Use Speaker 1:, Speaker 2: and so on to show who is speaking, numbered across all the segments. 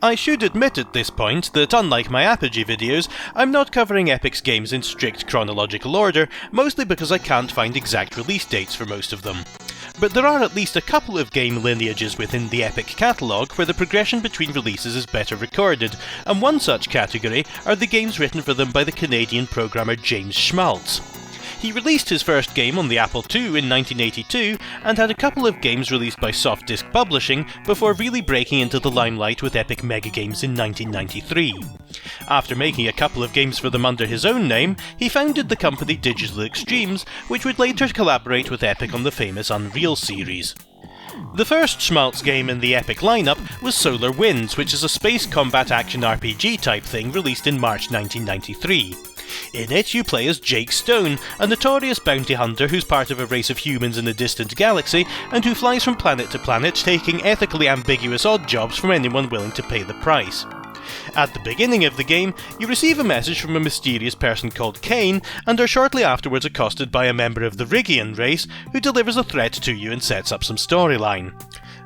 Speaker 1: I should admit at this point that unlike my Apogee videos, I'm not covering Epic's games in strict chronological order, mostly because I can't find exact release dates for most of them. But there are at least a couple of game lineages within the Epic catalogue where the progression between releases is better recorded, and one such category are the games written for them by the Canadian programmer James Schmalz. He released his first game on the Apple II in 1982 and had a couple of games released by Soft Disc Publishing before really breaking into the limelight with Epic Megagames in 1993. After making a couple of games for them under his own name, he founded the company Digital Extremes, which would later collaborate with Epic on the famous Unreal series. The first Schmalz game in the Epic lineup was Solar Winds, which is a space combat action RPG type thing released in March 1993. In it, you play as Jake Stone, a notorious bounty hunter who's part of a race of humans in a distant galaxy, and who flies from planet to planet taking ethically ambiguous odd jobs from anyone willing to pay the price. At the beginning of the game, you receive a message from a mysterious person called Kane, and are shortly afterwards accosted by a member of the Rigian race, who delivers a threat to you and sets up some storyline.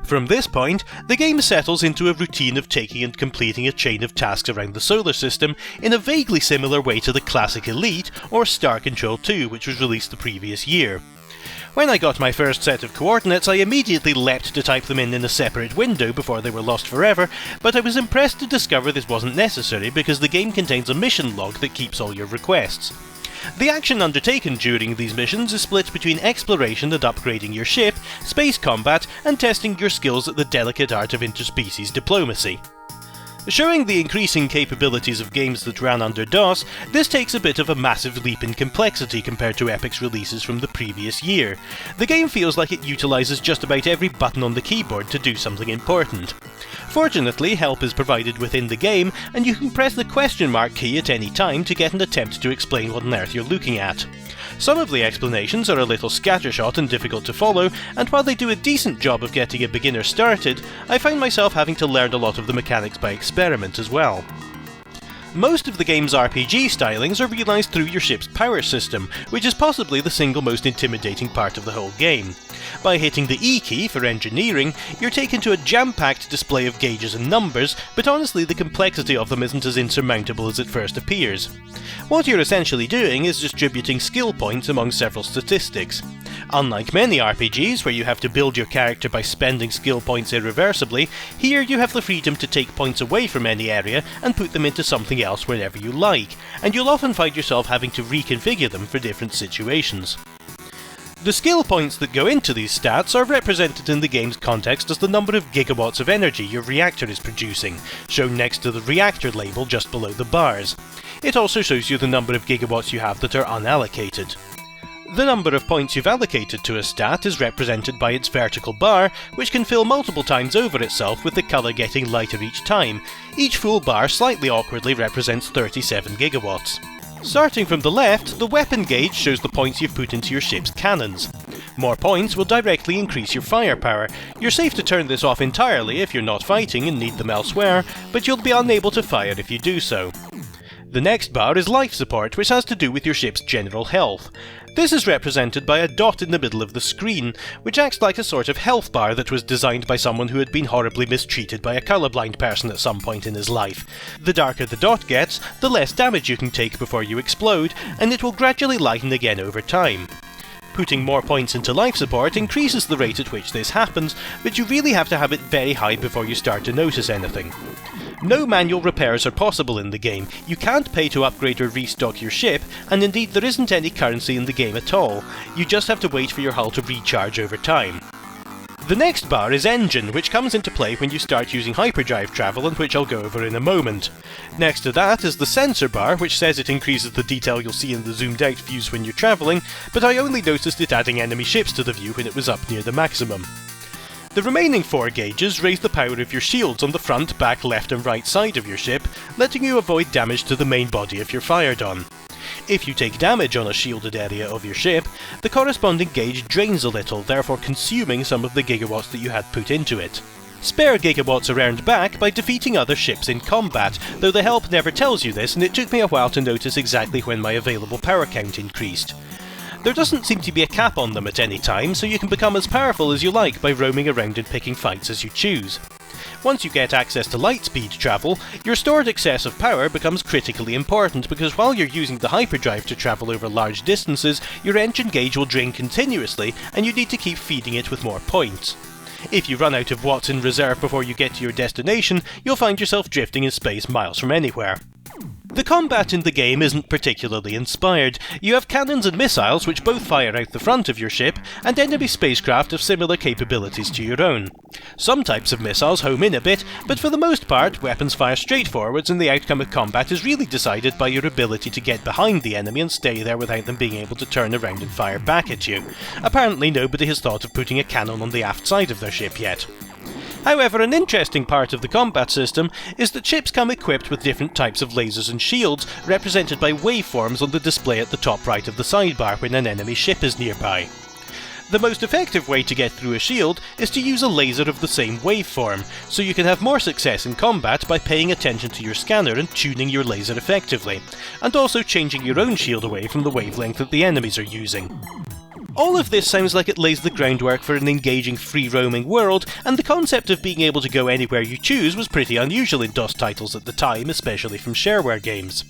Speaker 1: From this point, the game settles into a routine of taking and completing a chain of tasks around the solar system in a vaguely similar way to the classic Elite or Star Control 2, which was released the previous year. When I got my first set of coordinates, I immediately leapt to type them in a separate window before they were lost forever, but I was impressed to discover this wasn't necessary because the game contains a mission log that keeps all your requests. The action undertaken during these missions is split between exploration and upgrading your ship, space combat, and testing your skills at the delicate art of interspecies diplomacy. Showing the increasing capabilities of games that ran under DOS, this takes a bit of a massive leap in complexity compared to Epic's releases from the previous year. The game feels like it utilises just about every button on the keyboard to do something important. Fortunately, help is provided within the game, and you can press the question mark key at any time to get an attempt to explain what on earth you're looking at. Some of the explanations are a little scattershot and difficult to follow, and while they do a decent job of getting a beginner started, I find myself having to learn a lot of the mechanics by experiment as well. Most of the game's RPG stylings are realised through your ship's power system, which is possibly the single most intimidating part of the whole game. By hitting the E key for engineering, you're taken to a jam-packed display of gauges and numbers, but honestly the complexity of them isn't as insurmountable as it first appears. What you're essentially doing is distributing skill points among several statistics. Unlike many RPGs where you have to build your character by spending skill points irreversibly, here you have the freedom to take points away from any area and put them into something else whenever you like, and you'll often find yourself having to reconfigure them for different situations. The skill points that go into these stats are represented in the game's context as the number of gigawatts of energy your reactor is producing, shown next to the reactor label just below the bars. It also shows you the number of gigawatts you have that are unallocated. The number of points you've allocated to a stat is represented by its vertical bar, which can fill multiple times over itself with the colour getting lighter each time. Each full bar slightly awkwardly represents 37 gigawatts. Starting from the left, the weapon gauge shows the points you've put into your ship's cannons. More points will directly increase your firepower. You're safe to turn this off entirely if you're not fighting and need them elsewhere, but you'll be unable to fire if you do so. The next bar is life support, which has to do with your ship's general health. This is represented by a dot in the middle of the screen, which acts like a sort of health bar that was designed by someone who had been horribly mistreated by a colourblind person at some point in his life. The darker the dot gets, the less damage you can take before you explode, and it will gradually lighten again over time. Putting more points into life support increases the rate at which this happens, but you really have to have it very high before you start to notice anything. No manual repairs are possible in the game, you can't pay to upgrade or restock your ship, and indeed there isn't any currency in the game at all. You just have to wait for your hull to recharge over time. The next bar is engine, which comes into play when you start using hyperdrive travel and which I'll go over in a moment. Next to that is the sensor bar, which says it increases the detail you'll see in the zoomed out views when you're travelling, but I only noticed it adding enemy ships to the view when it was up near the maximum. The remaining 4 gauges raise the power of your shields on the front, back, left and right side of your ship, letting you avoid damage to the main body if you're fired on. If you take damage on a shielded area of your ship, the corresponding gauge drains a little, therefore consuming some of the gigawatts that you had put into it. Spare gigawatts are earned back by defeating other ships in combat, though the help never tells you this, and it took me a while to notice exactly when my available power count increased. There doesn't seem to be a cap on them at any time, so you can become as powerful as you like by roaming around and picking fights as you choose. Once you get access to lightspeed travel, your stored excess of power becomes critically important because while you're using the hyperdrive to travel over large distances, your engine gauge will drain continuously and you need to keep feeding it with more points. If you run out of watts in reserve before you get to your destination, you'll find yourself drifting in space miles from anywhere. The combat in the game isn't particularly inspired. You have cannons and missiles which both fire out the front of your ship, and enemy spacecraft have similar capabilities to your own. Some types of missiles home in a bit, but for the most part, weapons fire straight forwards and the outcome of combat is really decided by your ability to get behind the enemy and stay there without them being able to turn around and fire back at you. Apparently nobody has thought of putting a cannon on the aft side of their ship yet. However, an interesting part of the combat system is that ships come equipped with different types of lasers and shields, represented by waveforms on the display at the top right of the sidebar when an enemy ship is nearby. The most effective way to get through a shield is to use a laser of the same waveform, so you can have more success in combat by paying attention to your scanner and tuning your laser effectively, and also changing your own shield away from the wavelength that the enemies are using. All of this sounds like it lays the groundwork for an engaging free-roaming world, and the concept of being able to go anywhere you choose was pretty unusual in DOS titles at the time, especially from shareware games.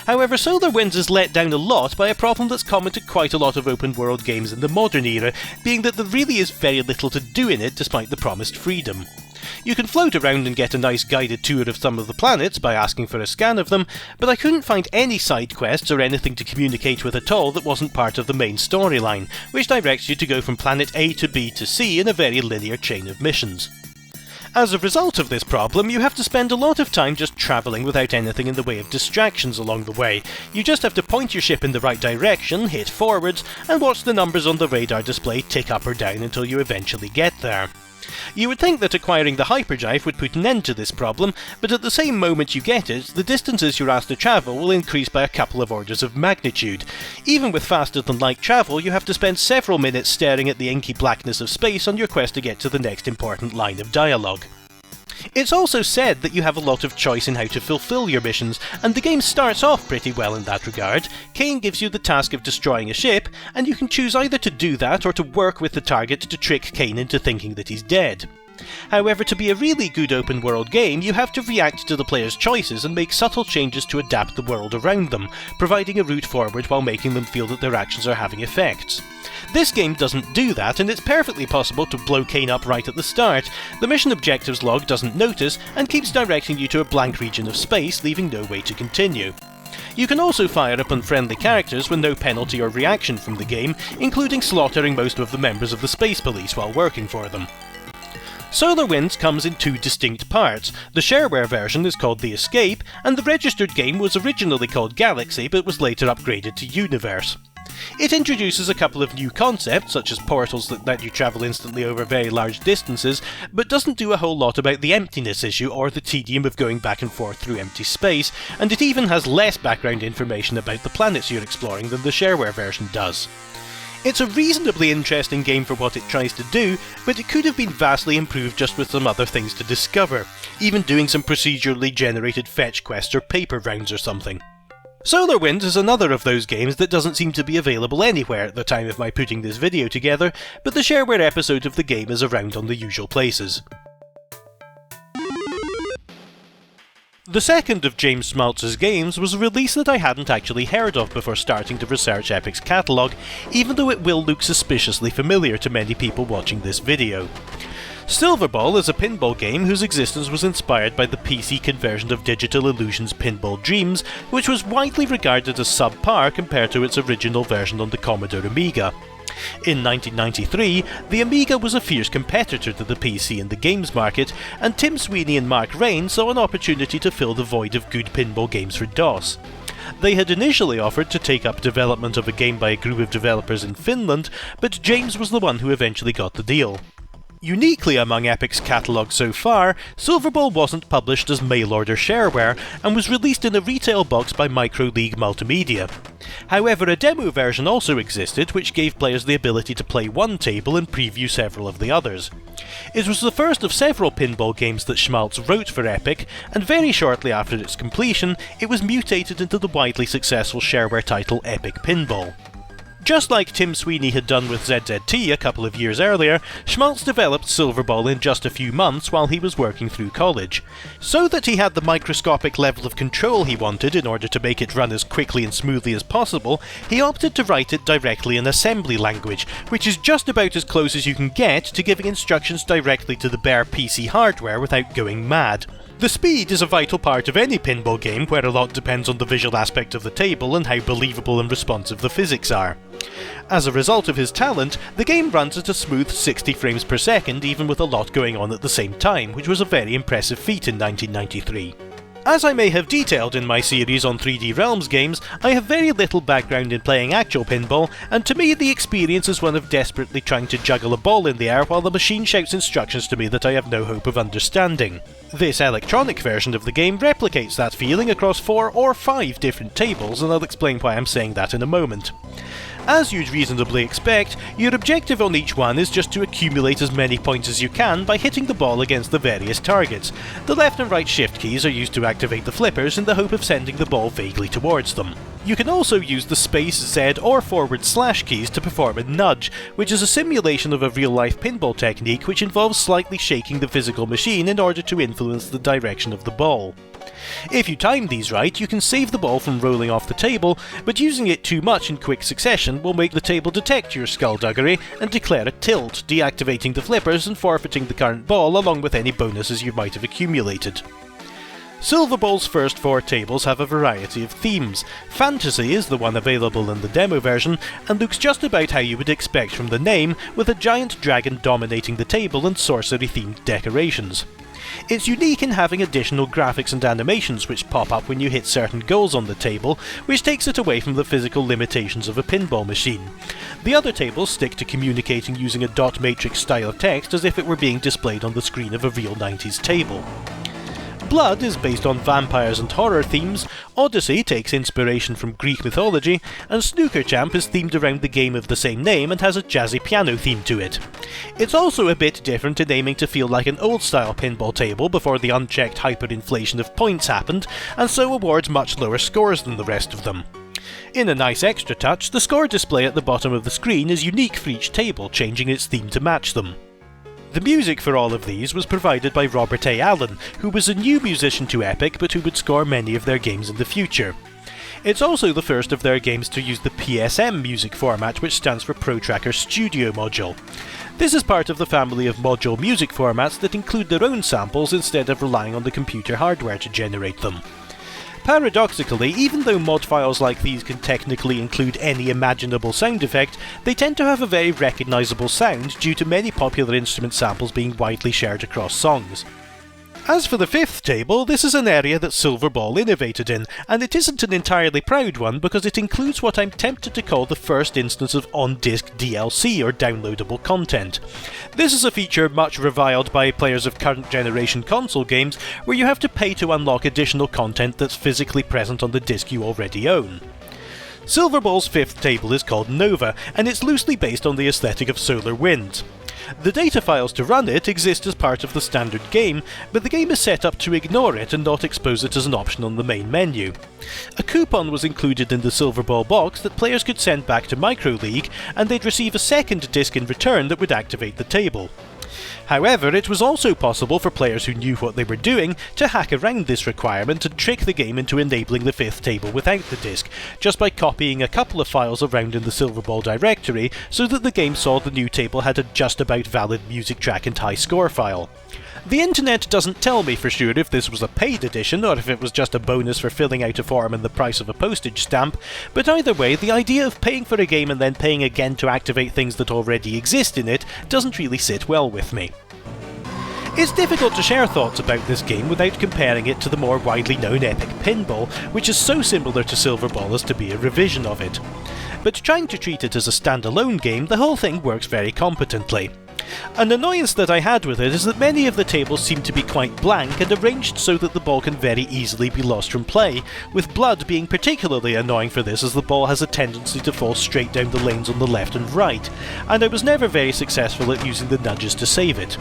Speaker 1: However, SolarWinds is let down a lot by a problem that's common to quite a lot of open-world games in the modern era, being that there really is very little to do in it despite the promised freedom. You can float around and get a nice guided tour of some of the planets by asking for a scan of them, but I couldn't find any side quests or anything to communicate with at all that wasn't part of the main storyline, which directs you to go from planet A to B to C in a very linear chain of missions. As a result of this problem, you have to spend a lot of time just travelling without anything in the way of distractions along the way. You just have to point your ship in the right direction, hit forwards, and watch the numbers on the radar display tick up or down until you eventually get there. You would think that acquiring the hyperdrive would put an end to this problem, but at the same moment you get it, the distances you're asked to travel will increase by a couple of orders of magnitude. Even with faster-than-light travel, you have to spend several minutes staring at the inky blackness of space on your quest to get to the next important line of dialogue. It's also said that you have a lot of choice in how to fulfill your missions, and the game starts off pretty well in that regard. Kane gives you the task of destroying a ship, and you can choose either to do that or to work with the target to trick Kane into thinking that he's dead. However, to be a really good open world game, you have to react to the player's choices and make subtle changes to adapt the world around them, providing a route forward while making them feel that their actions are having effects. This game doesn't do that, and it's perfectly possible to blow Kane up right at the start. The mission objectives log doesn't notice, and keeps directing you to a blank region of space, leaving no way to continue. You can also fire up unfriendly characters with no penalty or reaction from the game, including slaughtering most of the members of the Space Police while working for them. SolarWinds comes in two distinct parts. The shareware version is called The Escape, and the registered game was originally called Galaxy but was later upgraded to Universe. It introduces a couple of new concepts, such as portals that let you travel instantly over very large distances, but doesn't do a whole lot about the emptiness issue or the tedium of going back and forth through empty space, and it even has less background information about the planets you're exploring than the shareware version does. It's a reasonably interesting game for what it tries to do, but it could have been vastly improved just with some other things to discover, even doing some procedurally generated fetch quests or paper rounds or something. SolarWinds is another of those games that doesn't seem to be available anywhere at the time of my putting this video together, but the shareware episode of the game is around on the usual places. The second of James Schmalz's games was a release that I hadn't actually heard of before starting to research Epic's catalogue, even though it will look suspiciously familiar to many people watching this video. Silverball is a pinball game whose existence was inspired by the PC conversion of Digital Illusion's Pinball Dreams, which was widely regarded as subpar compared to its original version on the Commodore Amiga. In 1993, the Amiga was a fierce competitor to the PC in the games market, and Tim Sweeney and Mark Rain saw an opportunity to fill the void of good pinball games for DOS. They had initially offered to take up development of a game by a group of developers in Finland, but James was the one who eventually got the deal. Uniquely among Epic's catalogue so far, Silverball wasn't published as mail-order shareware and was released in a retail box by Microleague Multimedia. However, a demo version also existed which gave players the ability to play one table and preview several of the others. It was the first of several pinball games that Schmalz wrote for Epic, and very shortly after its completion, it was mutated into the widely successful shareware title Epic Pinball. Just like Tim Sweeney had done with ZZT a couple of years earlier, Schmalz developed Silverball in just a few months while he was working through college. So that he had the microscopic level of control he wanted in order to make it run as quickly and smoothly as possible, he opted to write it directly in assembly language, which is just about as close as you can get to giving instructions directly to the bare PC hardware without going mad. The speed is a vital part of any pinball game where a lot depends on the visual aspect of the table and how believable and responsive the physics are. As a result of his talent, the game runs at a smooth 60 frames per second even with a lot going on at the same time, which was a very impressive feat in 1993. As I may have detailed in my series on 3D Realms games, I have very little background in playing actual pinball, and to me the experience is one of desperately trying to juggle a ball in the air while the machine shouts instructions to me that I have no hope of understanding. This electronic version of the game replicates that feeling across 4 or 5 different tables, and I'll explain why I'm saying that in a moment. As you'd reasonably expect, your objective on each one is just to accumulate as many points as you can by hitting the ball against the various targets. The left and right shift keys are used to activate the flippers in the hope of sending the ball vaguely towards them. You can also use the space, Z or forward slash keys to perform a nudge, which is a simulation of a real-life pinball technique which involves slightly shaking the physical machine in order to influence the direction of the ball. If you time these right, you can save the ball from rolling off the table, but using it too much in quick succession will make the table detect your skullduggery and declare a tilt, deactivating the flippers and forfeiting the current ball along with any bonuses you might have accumulated. Silverball's first 4 tables have a variety of themes. Fantasy is the one available in the demo version, and looks just about how you would expect from the name, with a giant dragon dominating the table and sorcery-themed decorations. It's unique in having additional graphics and animations which pop up when you hit certain goals on the table, which takes it away from the physical limitations of a pinball machine. The other tables stick to communicating using a dot matrix style of text as if it were being displayed on the screen of a real 90s table. Blood is based on vampires and horror themes, Odyssey takes inspiration from Greek mythology, and Snooker Champ is themed around the game of the same name and has a jazzy piano theme to it. It's also a bit different in aiming to feel like an old-style pinball table before the unchecked hyperinflation of points happened, and so awards much lower scores than the rest of them. In a nice extra touch, the score display at the bottom of the screen is unique for each table, changing its theme to match them. The music for all of these was provided by Robert A. Allen, who was a new musician to Epic but who would score many of their games in the future. It's also the first of their games to use the PSM music format, which stands for ProTracker Studio Module. This is part of the family of module music formats that include their own samples instead of relying on the computer hardware to generate them. Paradoxically, even though mod files like these can technically include any imaginable sound effect, they tend to have a very recognisable sound due to many popular instrument samples being widely shared across songs. As for the 5th table, this is an area that Silverball innovated in, and it isn't an entirely proud one because it includes what I'm tempted to call the first instance of on-disc DLC or downloadable content. This is a feature much reviled by players of current generation console games, where you have to pay to unlock additional content that's physically present on the disc you already own. Silverball's 5th table is called Nova, and it's loosely based on the aesthetic of Solar Winds. The data files to run it exist as part of the standard game, but the game is set up to ignore it and not expose it as an option on the main menu. A coupon was included in the Silverball box that players could send back to MicroLeague, and they'd receive a second disc in return that would activate the table. However, it was also possible for players who knew what they were doing to hack around this requirement and trick the game into enabling the 5th table without the disc, just by copying a couple of files around in the Silverball directory so that the game saw the new table had a just about valid music track and high score file. The internet doesn't tell me for sure if this was a paid edition or if it was just a bonus for filling out a form and the price of a postage stamp, but either way, the idea of paying for a game and then paying again to activate things that already exist in it doesn't really sit well with me. It's difficult to share thoughts about this game without comparing it to the more widely known Epic Pinball, which is so similar to Silverball as to be a revision of it. But trying to treat it as a standalone game, the whole thing works very competently. An annoyance that I had with it is that many of the tables seem to be quite blank and arranged so that the ball can very easily be lost from play, with Blood being particularly annoying for this as the ball has a tendency to fall straight down the lanes on the left and right, and I was never very successful at using the nudges to save it.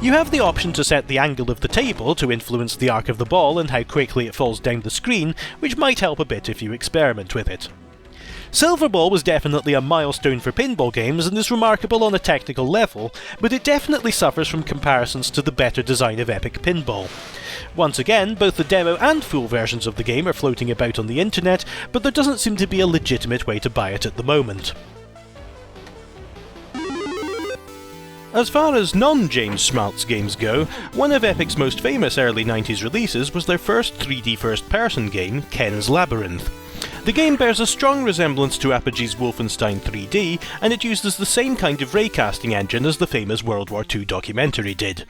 Speaker 1: You have the option to set the angle of the table to influence the arc of the ball and how quickly it falls down the screen, which might help a bit if you experiment with it. Silverball was definitely a milestone for pinball games and is remarkable on a technical level, but it definitely suffers from comparisons to the better design of Epic Pinball. Once again, both the demo and full versions of the game are floating about on the internet, but there doesn't seem to be a legitimate way to buy it at the moment. As far as non-James Schmalz games go, one of Epic's most famous early 90s releases was their first 3D first-person game, Ken's Labyrinth. The game bears a strong resemblance to Apogee's Wolfenstein 3D, and it uses the same kind of raycasting engine as the famous World War II documentary did.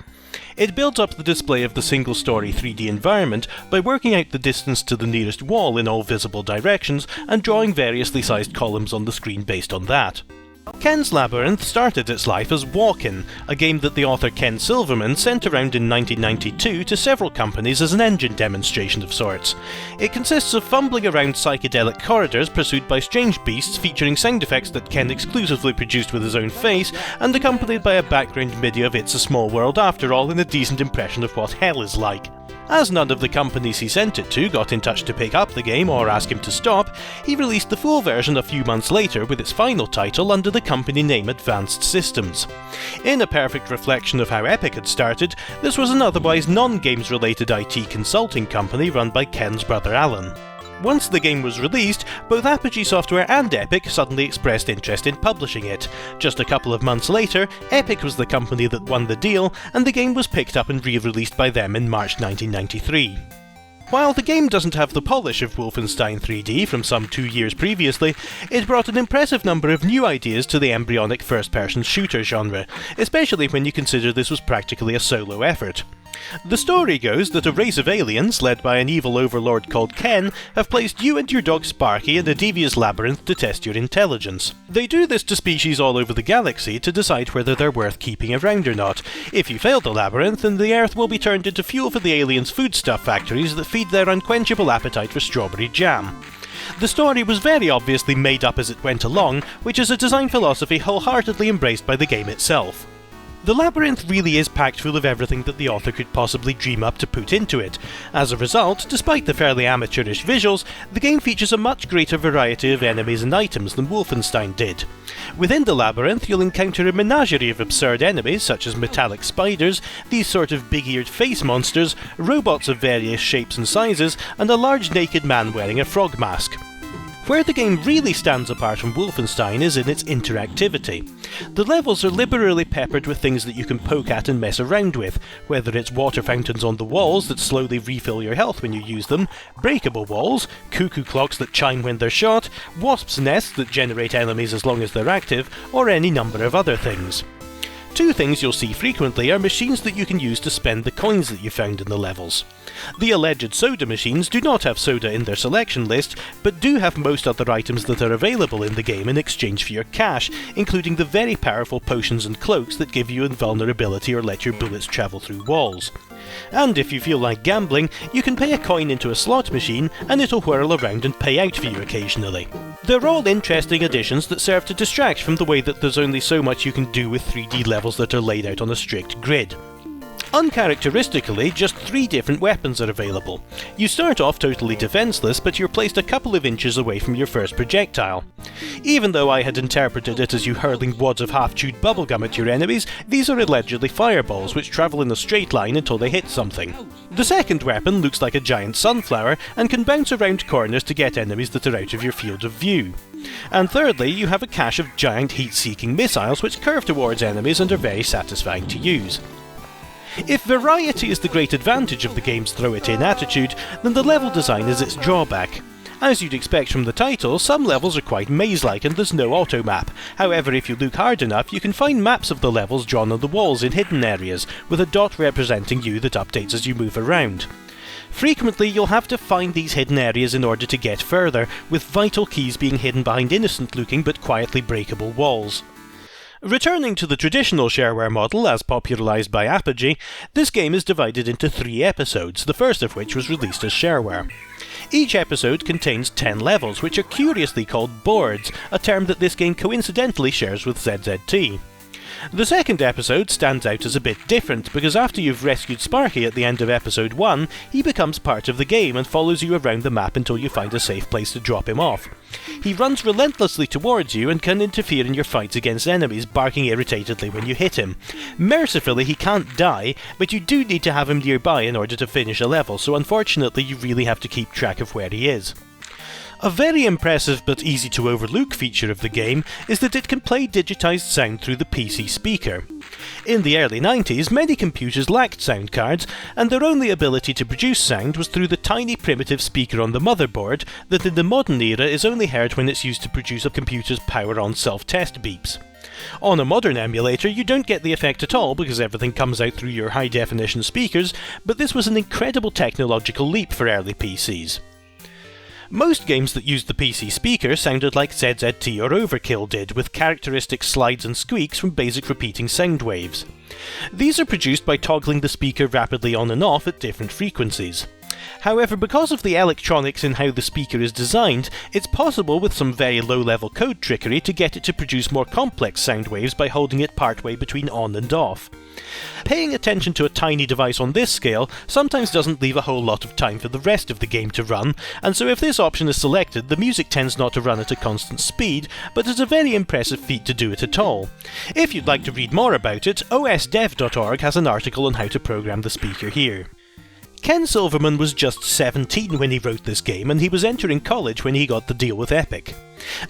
Speaker 1: It builds up the display of the single-story 3D environment by working out the distance to the nearest wall in all visible directions and drawing variously sized columns on the screen based on that. Ken's Labyrinth started its life as Walk-In, a game that the author Ken Silverman sent around in 1992 to several companies as an engine demonstration of sorts. It consists of fumbling around psychedelic corridors pursued by strange beasts featuring sound effects that Ken exclusively produced with his own face, and accompanied by a background MIDI of It's a Small World After All in a decent impression of what hell is like. As none of the companies he sent it to got in touch to pick up the game or ask him to stop, he released the full version a few months later with its final title under the company name Advanced Systems. In a perfect reflection of how Epic had started, this was an otherwise non-games related IT consulting company run by Ken's brother Alan. Once the game was released, both Apogee Software and Epic suddenly expressed interest in publishing it. Just a couple of months later, Epic was the company that won the deal, and the game was picked up and re-released by them in March 1993. While the game doesn't have the polish of Wolfenstein 3D from some 2 years previously, it brought an impressive number of new ideas to the embryonic first-person shooter genre, especially when you consider this was practically a solo effort. The story goes that a race of aliens, led by an evil overlord called Ken, have placed you and your dog Sparky in a devious labyrinth to test your intelligence. They do this to species all over the galaxy to decide whether they're worth keeping around or not. If you fail the labyrinth, then the Earth will be turned into fuel for the aliens' foodstuff factories that feed their unquenchable appetite for strawberry jam. The story was very obviously made up as it went along, which is a design philosophy wholeheartedly embraced by the game itself. The Labyrinth really is packed full of everything that the author could possibly dream up to put into it. As a result, despite the fairly amateurish visuals, the game features a much greater variety of enemies and items than Wolfenstein did. Within the Labyrinth, you'll encounter a menagerie of absurd enemies such as metallic spiders, these sort of big-eared face monsters, robots of various shapes and sizes, and a large naked man wearing a frog mask. Where the game really stands apart from Wolfenstein is in its interactivity. The levels are liberally peppered with things that you can poke at and mess around with, whether it's water fountains on the walls that slowly refill your health when you use them, breakable walls, cuckoo clocks that chime when they're shot, wasps' nests that generate enemies as long as they're active, or any number of other things. Two things you'll see frequently are machines that you can use to spend the coins that you found in the levels. The alleged soda machines do not have soda in their selection list, but do have most other items that are available in the game in exchange for your cash, including the very powerful potions and cloaks that give you invulnerability or let your bullets travel through walls. And if you feel like gambling, you can pay a coin into a slot machine and it'll whirl around and pay out for you occasionally. They're all interesting additions that serve to distract from the way that there's only so much you can do with 3D levels that are laid out on a strict grid. Uncharacteristically, just 3 different weapons are available. You start off totally defenceless, but you're placed a couple of inches away from your first projectile. Even though I had interpreted it as you hurling wads of half-chewed bubblegum at your enemies, these are allegedly fireballs which travel in a straight line until they hit something. The second weapon looks like a giant sunflower and can bounce around corners to get enemies that are out of your field of view. And thirdly, you have a cache of giant heat-seeking missiles which curve towards enemies and are very satisfying to use. If variety is the great advantage of the game's throw-it-in attitude, then the level design is its drawback. As you'd expect from the title, some levels are quite maze-like and there's no auto-map. However, if you look hard enough, you can find maps of the levels drawn on the walls in hidden areas, with a dot representing you that updates as you move around. Frequently, you'll have to find these hidden areas in order to get further, with vital keys being hidden behind innocent-looking but quietly breakable walls. Returning to the traditional shareware model as popularised by Apogee, this game is divided into 3 episodes, the first of which was released as shareware. Each episode contains 10 levels, which are curiously called boards, a term that this game coincidentally shares with ZZT. The second episode stands out as a bit different because after you've rescued Sparky at the end of episode 1, he becomes part of the game and follows you around the map until you find a safe place to drop him off. He runs relentlessly towards you and can interfere in your fights against enemies, barking irritatedly when you hit him. Mercifully, he can't die, but you do need to have him nearby in order to finish a level, so unfortunately you really have to keep track of where he is. A very impressive but easy to overlook feature of the game is that it can play digitised sound through the PC speaker. In the early 90s, many computers lacked sound cards, and their only ability to produce sound was through the tiny primitive speaker on the motherboard that in the modern era is only heard when it's used to produce a computer's power-on self-test beeps. On a modern emulator, you don't get the effect at all because everything comes out through your high-definition speakers, but this was an incredible technological leap for early PCs. Most games that used the PC speaker sounded like ZZT or Overkill did, with characteristic slides and squeaks from basic repeating sound waves. These are produced by toggling the speaker rapidly on and off at different frequencies. However, because of the electronics in how the speaker is designed, it's possible with some very low-level code trickery to get it to produce more complex sound waves by holding it partway between on and off. Paying attention to a tiny device on this scale sometimes doesn't leave a whole lot of time for the rest of the game to run, and so if this option is selected, the music tends not to run at a constant speed, but it's a very impressive feat to do it at all. If you'd like to read more about it, osdev.org has an article on how to program the speaker here. Ken Silverman was just 17 when he wrote this game, and he was entering college when he got the deal with Epic.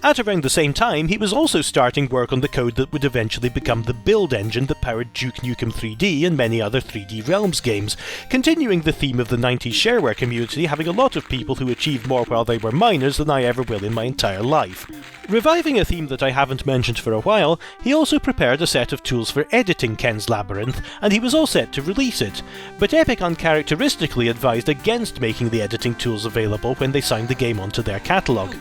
Speaker 1: At around the same time, he was also starting work on the code that would eventually become the build engine that powered Duke Nukem 3D and many other 3D Realms games, continuing the theme of the 90s shareware community having a lot of people who achieved more while they were minors than I ever will in my entire life. Reviving a theme that I haven't mentioned for a while, he also prepared a set of tools for editing Ken's Labyrinth, and he was all set to release it, but Epic uncharacteristically advised against making the editing tools available when they signed the game onto their catalogue.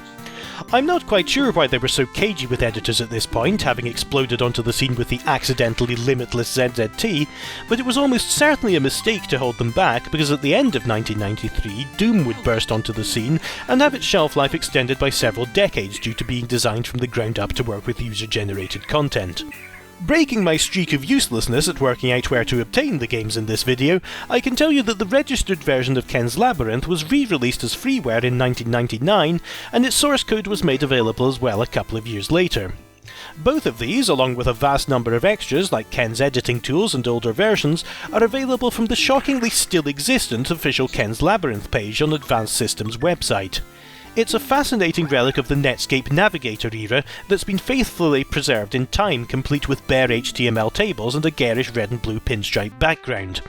Speaker 1: I'm not quite sure why they were so cagey with editors at this point, having exploded onto the scene with the accidentally limitless ZZT, but it was almost certainly a mistake to hold them back because at the end of 1993, Doom would burst onto the scene and have its shelf life extended by several decades due to being designed from the ground up to work with user-generated content. Breaking my streak of uselessness at working out where to obtain the games in this video, I can tell you that the registered version of Ken's Labyrinth was re-released as freeware in 1999, and its source code was made available as well a couple of years later. Both of these, along with a vast number of extras like Ken's editing tools and older versions, are available from the shockingly still existent official Ken's Labyrinth page on Advanced Systems' website. It's a fascinating relic of the Netscape Navigator era that's been faithfully preserved in time, complete with bare HTML tables and a garish red and blue pinstripe background.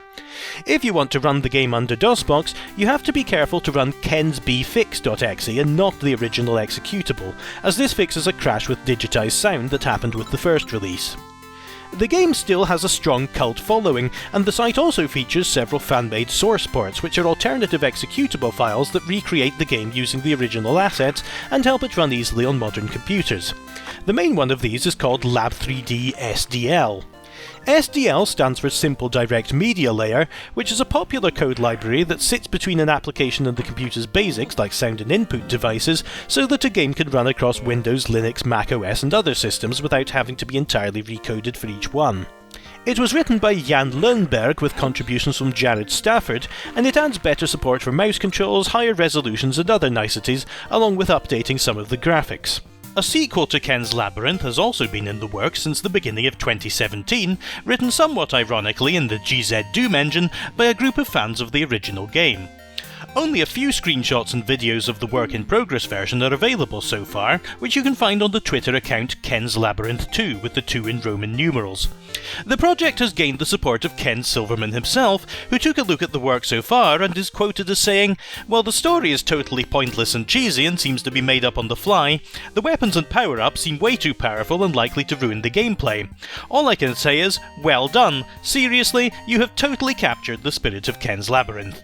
Speaker 1: If you want to run the game under DOSBox, you have to be careful to run kensbfix.exe and not the original executable, as this fixes a crash with digitized sound that happened with the first release. The game still has a strong cult following, and the site also features several fan-made source ports, which are alternative executable files that recreate the game using the original assets and help it run easily on modern computers. The main one of these is called Lab3D SDL. SDL stands for Simple Direct Media Layer, which is a popular code library that sits between an application and the computer's basics like sound and input devices so that a game can run across Windows, Linux, Mac OS and other systems without having to be entirely recoded for each one. It was written by Jan Lundberg with contributions from Jared Stafford, and it adds better support for mouse controls, higher resolutions and other niceties, along with updating some of the graphics. A sequel to Ken's Labyrinth has also been in the works since the beginning of 2017, written somewhat ironically in the GZ Doom engine by a group of fans of the original game. Only a few screenshots and videos of the work-in-progress version are available so far, which you can find on the Twitter account Ken's Labyrinth 2 with the 2 in Roman numerals. The project has gained the support of Ken Silverman himself, who took a look at the work so far and is quoted as saying, "While the story is totally pointless and cheesy and seems to be made up on the fly, the weapons and power-ups seem way too powerful and likely to ruin the gameplay. All I can say is, well done. Seriously, you have totally captured the spirit of Ken's Labyrinth."